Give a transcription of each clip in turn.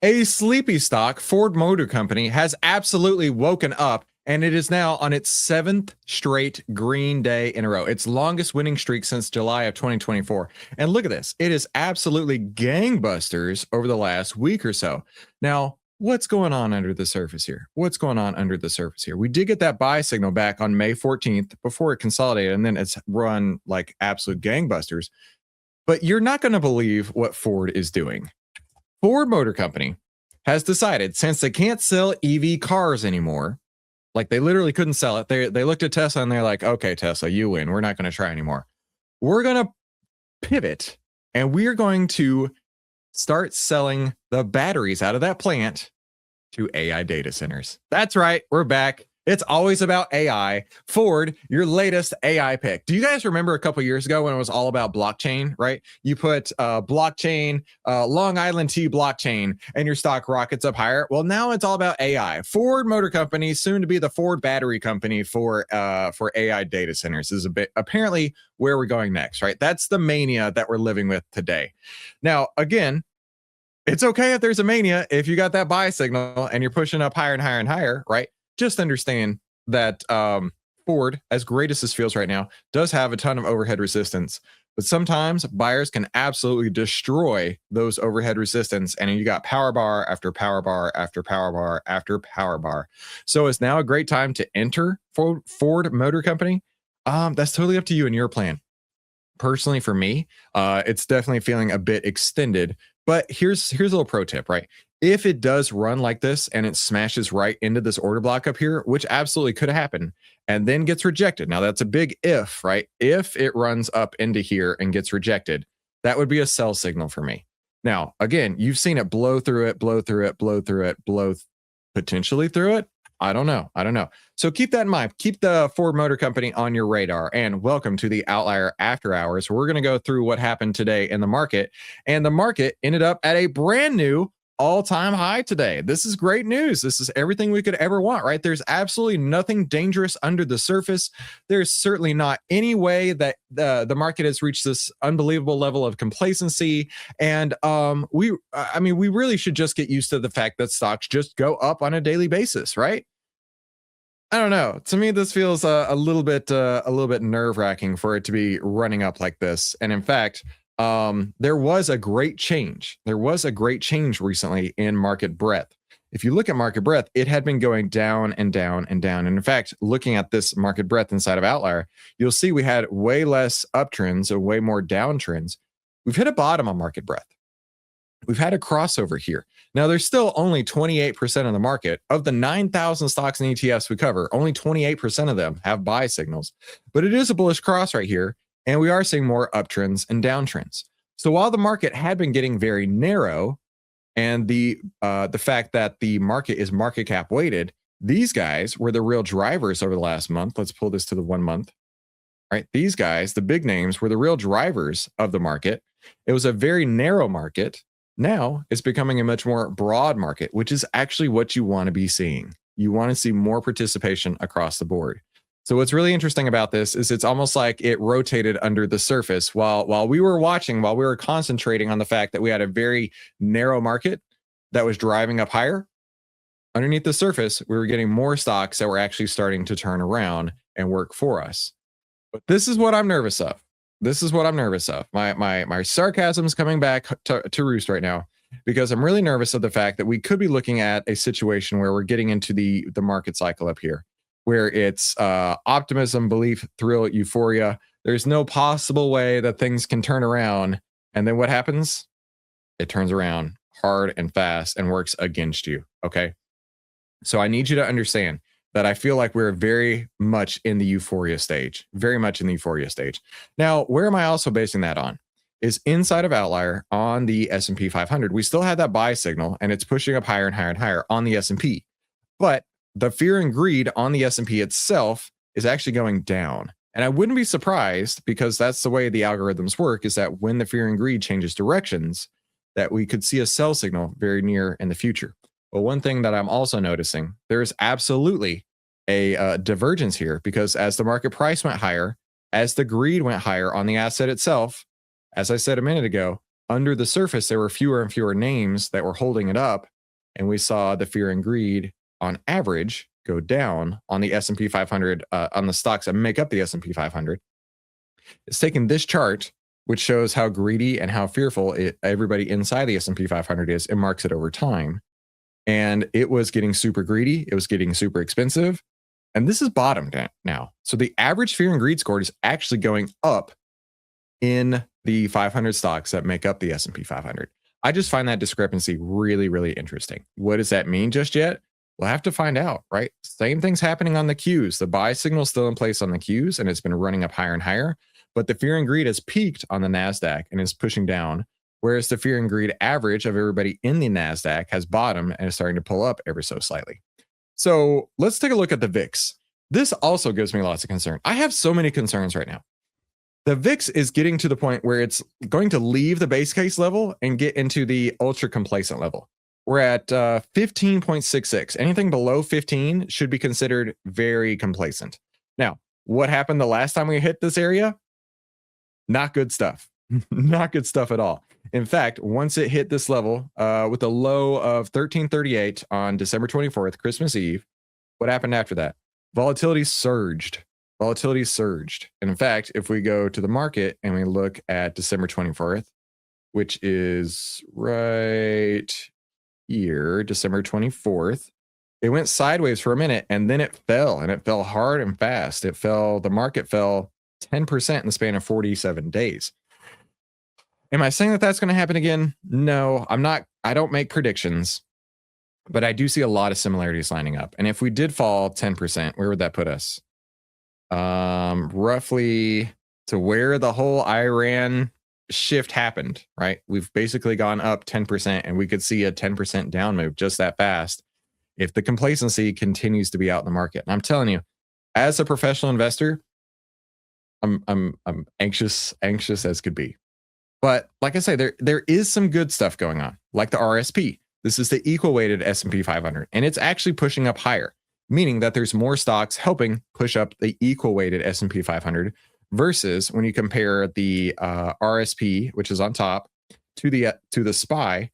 A sleepy stock, Ford Motor Company, has absolutely woken up, and it is now on its 7th straight green day in a row. Its longest winning streak since July of 2024. And look at this. It is absolutely gangbusters over the last week or so. Now, what's going on under the surface here? What's going on under the surface here? We did get that buy signal back on May 14th before it consolidated, and then it's run like absolute gangbusters. But you're not going to believe what Ford is doing. Ford Motor Company has decided, since they can't sell EV cars anymore, like they literally couldn't sell it. They looked at Tesla and they're like, okay, Tesla, you win. We're not going to try anymore. We're going to pivot and we're going to start selling the batteries out of that plant to AI data centers. That's right. We're back. It's always about AI. Ford, your latest AI pick. Do you guys remember a couple years ago when it was all about blockchain, right? You put blockchain, Long Island T blockchain, and your stock rockets up higher. Well, now it's all about AI. Ford Motor Company, soon to be the Ford Battery Company for AI data centers, is a bit apparently where we're going next, right? That's the mania that we're living with today. Now, again, it's okay if there's a mania if you got that buy signal and you're pushing up higher and higher and higher, right? Just understand that Ford, as great as this feels right now, does have a ton of overhead resistance. But sometimes buyers can absolutely destroy those overhead resistance. And you got power bar after power bar after power bar after power bar. So it's now a great time to enter Ford Motor Company. That's totally up to you and your plan. Personally, for me, it's definitely feeling a bit extended. But here's a little pro tip, right? If it does run like this and it smashes right into this order block up here, which absolutely could happen, and then gets rejected. Now that's a big if, right? If it runs up into here and gets rejected, that would be a sell signal for me. Now, again, you've seen it blow through it, blow through it, blow through it, blow potentially through it. I don't know. So keep that in mind. Keep the Ford Motor Company on your radar. And welcome to the Outlier After Hours. We're going to go through what happened today in the market. And the market ended up at a brand new all-time high today. This is great news. This is everything we could ever want, right? There's absolutely nothing dangerous under the surface. There's certainly not any way that the market has reached this unbelievable level of complacency. And we really should just get used to the fact that stocks just go up on a daily basis, right? I don't know. To me, this feels a little bit nerve-wracking for it to be running up like this. And in fact, there was a great change. There was a great change recently in market breadth. If you look at market breadth, it had been going down and down and down. And in fact, looking at this market breadth inside of Outlier, you'll see we had way less uptrends or way more downtrends. We've hit a bottom on market breadth. We've had a crossover here. Now, there's still only 28% of the market. Of the 9,000 stocks and ETFs we cover, only 28% of them have buy signals. But it is a bullish cross right here, and we are seeing more uptrends and downtrends. So while the market had been getting very narrow, and the fact that the market is market cap weighted, these guys were the real drivers over the last month. Let's pull this to the 1 month. Right? These guys, the big names, were the real drivers of the market. It was a very narrow market. Now it's becoming a much more broad market, which is actually what you want to be seeing. You want to see more participation across the board. So what's really interesting about this is it's almost like it rotated under the surface while we were watching, while we were concentrating on the fact that we had a very narrow market that was driving up higher. Underneath the surface, we were getting more stocks that were actually starting to turn around and work for us. But this is what I'm nervous of. My sarcasm is coming back to roost right now, because I'm really nervous of the fact that we could be looking at a situation where we're getting into the market cycle up here, where it's optimism, belief, thrill, euphoria. There's no possible way that things can turn around. And then what happens? It turns around hard and fast and works against you. Okay. So I need you to understand that I feel like we're very much in the euphoria stage, Now, where am I also basing that on? Is inside of Outlier on the S&P 500. We still have that buy signal, and it's pushing up higher and higher and higher on the S&P. But the fear and greed on the S&P itself is actually going down. And I wouldn't be surprised, because that's the way the algorithms work, is that when the fear and greed changes directions, that we could see a sell signal very near in the future. But one thing that I'm also noticing, there's absolutely a divergence here, because as the market price went higher, as the greed went higher on the asset itself, as I said a minute ago, under the surface, there were fewer and fewer names that were holding it up. And we saw the fear and greed on average go down on the S&P 500, on the stocks that make up the S&P 500. It's taking this chart, which shows how greedy and how fearful everybody inside the S&P 500 is, and marks it over time. And it was getting super greedy. It was getting super expensive. And this is bottomed now. So the average fear and greed score is actually going up in the 500 stocks that make up the S&P 500. I just find that discrepancy really, really interesting. What does that mean just yet? We'll have to find out, right? Same thing's happening on the Qs. The buy signal is still in place on the Qs, and it's been running up higher and higher. But the fear and greed has peaked on the NASDAQ and is pushing down, whereas the fear and greed average of everybody in the NASDAQ has bottomed and is starting to pull up ever so slightly. So let's take a look at the VIX. This also gives me lots of concern. I have so many concerns right now. The VIX is getting to the point where it's going to leave the base case level and get into the ultra complacent level. We're at 15.66. Anything below 15 should be considered very complacent. Now, what happened the last time we hit this area? Not good stuff. Not good stuff at all. In fact, once it hit this level with a low of 1338 on December 24th, Christmas Eve, what happened after that? Volatility surged. Volatility surged. And in fact, if we go to the market and we look at December 24th, which is right here, December 24th, it went sideways for a minute and then it fell, and it fell hard and fast. It fell, the market fell 10% in the span of 47 days. Am I saying that that's going to happen again? No, I'm not. I don't make predictions, but I do see a lot of similarities lining up. And if we did fall 10%, where would that put us? Roughly to where the whole Iran shift happened, right? We've basically gone up 10%, and we could see a 10% down move just that fast if the complacency continues to be out in the market. And I'm telling you, as a professional investor, I'm anxious as could be. But like I say, there is some good stuff going on, like the RSP. This is the equal weighted S&P 500, and it's actually pushing up higher, meaning that there's more stocks helping push up the equal weighted S&P 500 versus when you compare the RSP, which is on top, to the SPY.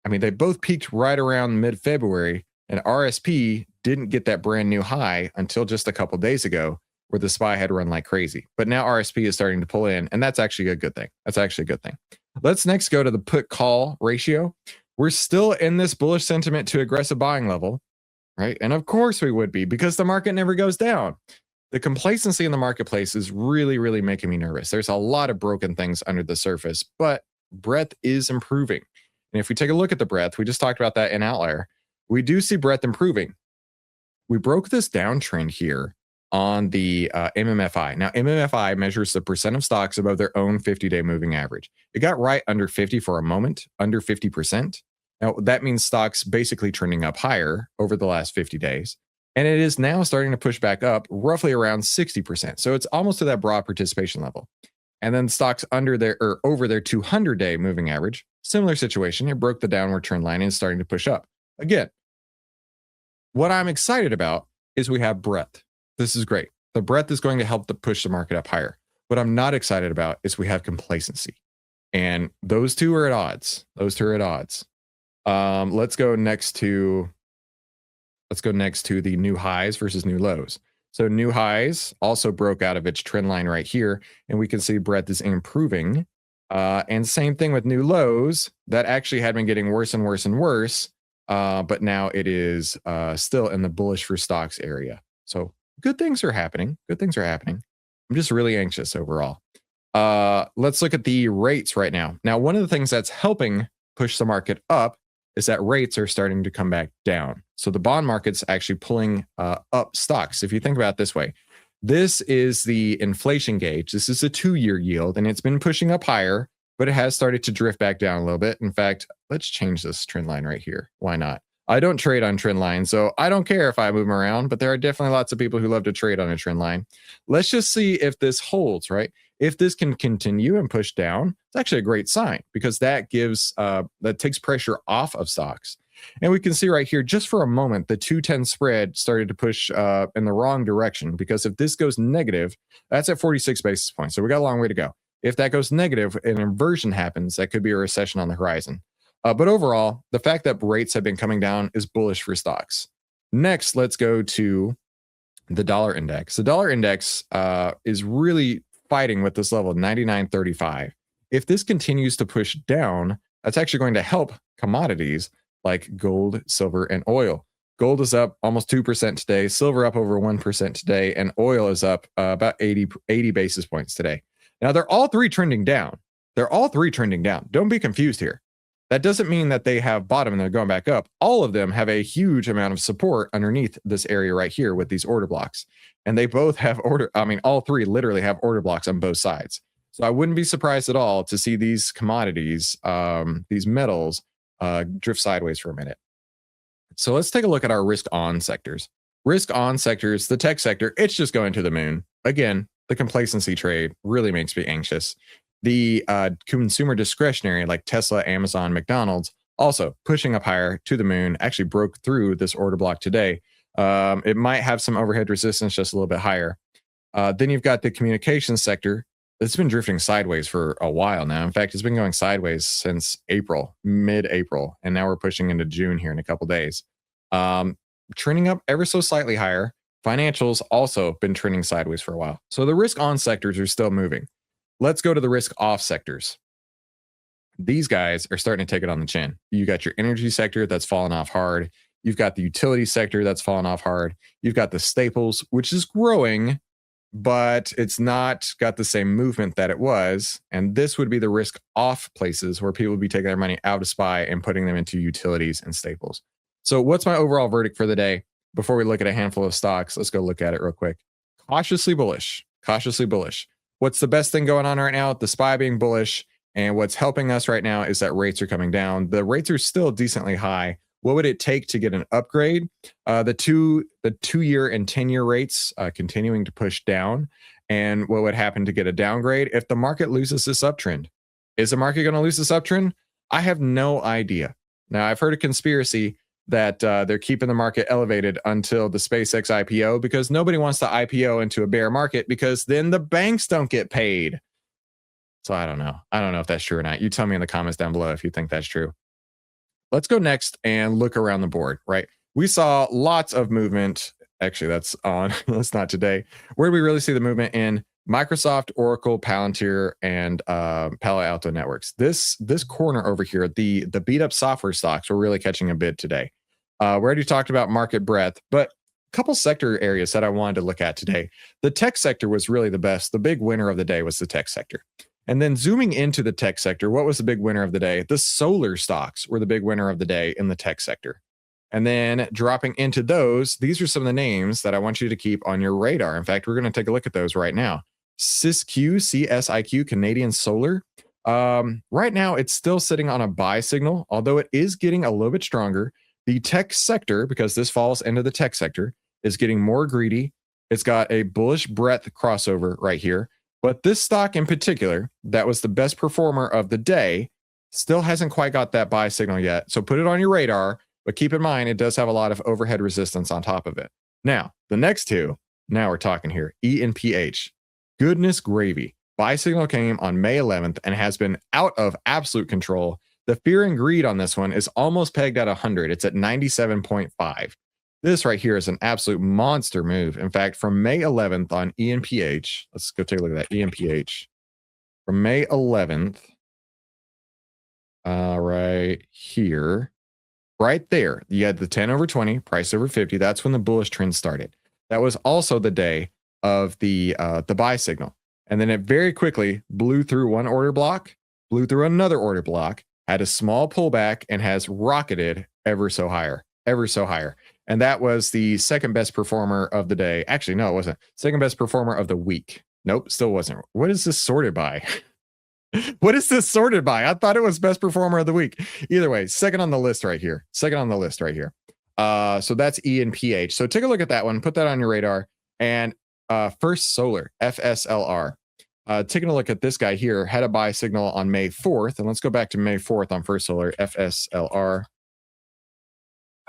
I mean, they both peaked right around mid-February, and RSP didn't get that brand new high until just a couple days ago, where the SPY had run like crazy. But now RSP is starting to pull in, and that's actually a good thing. That's actually a good thing. Let's next go to the put-call ratio. We're still in this bullish sentiment to aggressive buying level, right? And of course we would be, because the market never goes down. The complacency in the marketplace is really, really making me nervous. There's a lot of broken things under the surface, but breadth is improving. And if we take a look at the breadth, we just talked about that in OVTLYR, we do see breadth improving. We broke this downtrend here on the MMFI. Now, MMFI measures the percent of stocks above their own 50-day moving average. It got right under 50 for a moment, under 50%. Now, that means stocks basically trending up higher over the last 50 days. And it is now starting to push back up roughly around 60%. So it's almost to that broad participation level. And then stocks under their or over their 200-day moving average, similar situation. It broke the downward trend line and is starting to push up. Again, what I'm excited about is we have breadth. This is great. The breadth is going to help to push the market up higher. What I'm not excited about is we have complacency. And those two are at odds. Those two are at odds. Let's go next to the new highs versus new lows. So new highs also broke out of its trend line right here, and we can see breadth is improving. And same thing with new lows that actually had been getting worse and worse and worse, but now it is still in the bullish for stocks area. So good things are happening. Good things are happening. I'm just really anxious overall. Let's look at the rates right now. Now, one of the things that's helping push the market up is that rates are starting to come back down. So the bond market's actually pulling up stocks. If you think about it this way, this is the inflation gauge. This is a 2-year yield, and it's been pushing up higher, but it has started to drift back down a little bit. In fact, let's change this trend line right here. Why not? I don't trade on trend lines, so I don't care if I move them around, but there are definitely lots of people who love to trade on a trend line. Let's just see if this holds, right? If this can continue and push down, it's actually a great sign, because that gives that takes pressure off of stocks. And we can see right here, just for a moment, the 210 spread started to push in the wrong direction, because if this goes negative, that's at 46 basis points. So we got a long way to go. If that goes negative, an inversion happens. That could be a recession on the horizon. But overall, the fact that rates have been coming down is bullish for stocks. Next, let's go to the dollar index. The dollar index is really fighting with this level of 99.35. If this continues to push down, that's actually going to help commodities like gold, silver, and oil. Gold is up almost 2% today, silver up over 1% today, and oil is up about 80 basis points today. Now, they're all three trending down. They're all three trending down. Don't be confused here. That doesn't mean that they have bottom and they're going back up. All of them have a huge amount of support underneath this area right here with these order blocks. And they both have all three literally have order blocks on both sides. So I wouldn't be surprised at all to see these commodities, these metals, drift sideways for a minute. So let's take a look at our risk on sectors. Risk on sectors, the tech sector, it's just going to the moon. Again, the complacency trade really makes me anxious. The consumer discretionary like Tesla, Amazon, McDonald's also pushing up higher to the moon, actually broke through this order block today. It might have some overhead resistance just a little bit higher. Then you've got the communications sector. It's been drifting sideways for a while now. In fact, it's been going sideways since April, mid-April, and now we're pushing into June here in a couple days. Trending up ever so slightly higher. Financials also been trending sideways for a while. So the risk on sectors are still moving. Let's go to the risk off sectors. These guys are starting to take it on the chin. You got your energy sector that's fallen off hard. You've got the utility sector that's fallen off hard. You've got the staples, which is growing, but it's not got the same movement that it was. And this would be the risk off places where people would be taking their money out of SPY and putting them into utilities and staples. So what's my overall verdict for the day? Before we look at a handful of stocks, let's go look at it real quick. Cautiously bullish, cautiously bullish. What's the best thing going on right now? The SPY being bullish. And what's helping us right now is that rates are coming down. The rates are still decently high. What would it take to get an upgrade? The 2-year and 10-year rates continuing to push down. And what would happen to get a downgrade if the market loses this uptrend? Is the market going to lose this uptrend? I have no idea. Now, I've heard a conspiracy that they're keeping the market elevated until the SpaceX IPO because nobody wants to IPO into a bear market because then the banks don't get paid. So I don't know. I don't know if that's true or not. You tell me in the comments down below if you think that's true. Let's go next and look around the board, right? We saw lots of movement. Actually, that's on. That's not today. Where do we really see the movement in? Microsoft, Oracle, Palantir, and Palo Alto Networks. This corner over here, the beat up software stocks, were really catching a bid today. We already talked about market breadth, but a couple sector areas that I wanted to look at today. The tech sector was really the best. The big winner of the day was the tech sector. And then zooming into the tech sector, what was the big winner of the day? The solar stocks were the big winner of the day in the tech sector. And then dropping into those, these are some of the names that I want you to keep on your radar. In fact, we're going to take a look at those right now. CSIQ, Canadian Solar. Right now, it's still sitting on a buy signal, although it is getting a little bit stronger. The tech sector, because this falls into the tech sector, is getting more greedy. It's got a bullish breadth crossover right here. But this stock in particular, that was the best performer of the day, still hasn't quite got that buy signal yet. So put it on your radar, but keep in mind, it does have a lot of overhead resistance on top of it. Now, the next two, now we're talking here, E and PH. Goodness gravy. Buy signal came on May 11th and has been out of absolute control. The fear and greed on this one is almost pegged at 100. It's at 97.5. This right here is an absolute monster move. In fact, from May 11th on ENPH, let's go take a look at that ENPH. From May 11th, right here, right there, you had the 10 over 20, price over 50. That's when the bullish trend started. That was also the day of the buy signal. And then it very quickly blew through one order block, blew through another order block, had a small pullback, and has rocketed ever so higher. And that was the second best performer of the day. Actually, no, it wasn't. Second best performer of the week. Nope, still wasn't. What is this sorted by? What is this sorted by? I thought it was best performer of the week. Either way, second on the list right here. So that's E and PH. So take a look at that one. Put that on your radar. And First Solar, FSLR. Taking a look at this guy here, had a buy signal on May 4th. And let's go back to May 4th on First Solar, FSLR.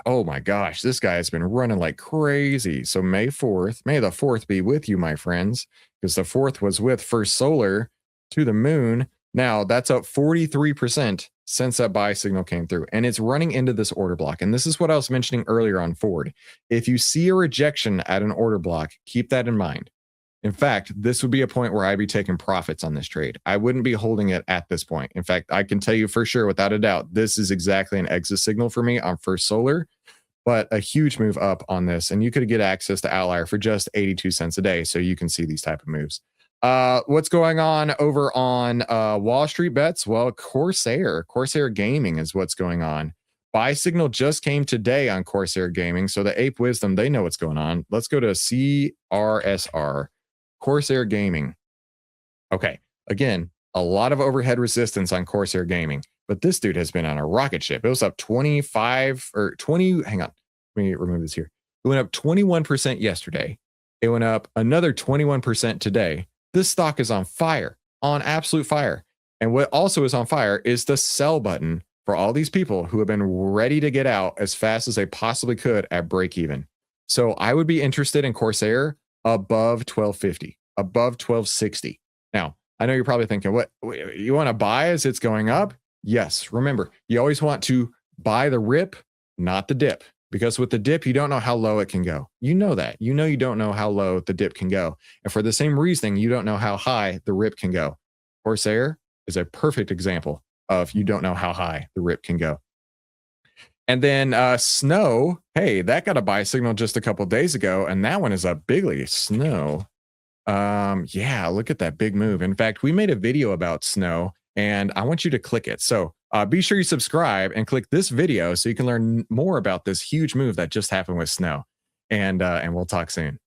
Oh my gosh, this guy has been running like crazy. So May 4th, may the 4th be with you, my friends, because the 4th was with First Solar to the moon. Now that's up 43% since that buy signal came through, and it's running into this order block. And this is what I was mentioning earlier on Ford. If you see a rejection at an order block, keep that in mind. In fact, this would be a point where I'd be taking profits on this trade. I wouldn't be holding it at this point. In fact, I can tell you for sure, without a doubt, this is exactly an exit signal for me on First Solar, but a huge move up on this. And you could get access to OVTLYR for just 82 cents a day. So you can see these type of moves. What's going on over on Wall Street Bets? Well, Corsair Gaming is what's going on. Buy signal just came today on Corsair Gaming. So the Ape Wisdom, they know what's going on. Let's go to CRSR, Corsair Gaming. Okay, again, a lot of overhead resistance on Corsair Gaming, but this dude has been on a rocket ship. It was up 25 or 20. Hang on, let me remove this here. It went up 21% yesterday. It went up another 21% today. This stock is on fire, on absolute fire. And what also is on fire is the sell button for all these people who have been ready to get out as fast as they possibly could at break even. So I would be interested in Corsair above 1250, above 1260. Now, I know you're probably thinking, what, you want to buy as it's going up? Yes. Remember, you always want to buy the rip, not the dip. Because with the dip, you don't know how low it can go. You know that. You know you don't know how low the dip can go. And for the same reasoning, you don't know how high the rip can go. Corsair is a perfect example of you don't know how high the rip can go. And then Snow, hey, that got a buy signal just a couple days ago, and that one is up bigly. Snow. Yeah, look at that big move. In fact, we made a video about Snow, and I want you to click it. So be sure you subscribe and click this video so you can learn more about this huge move that just happened with Snow. And we'll talk soon.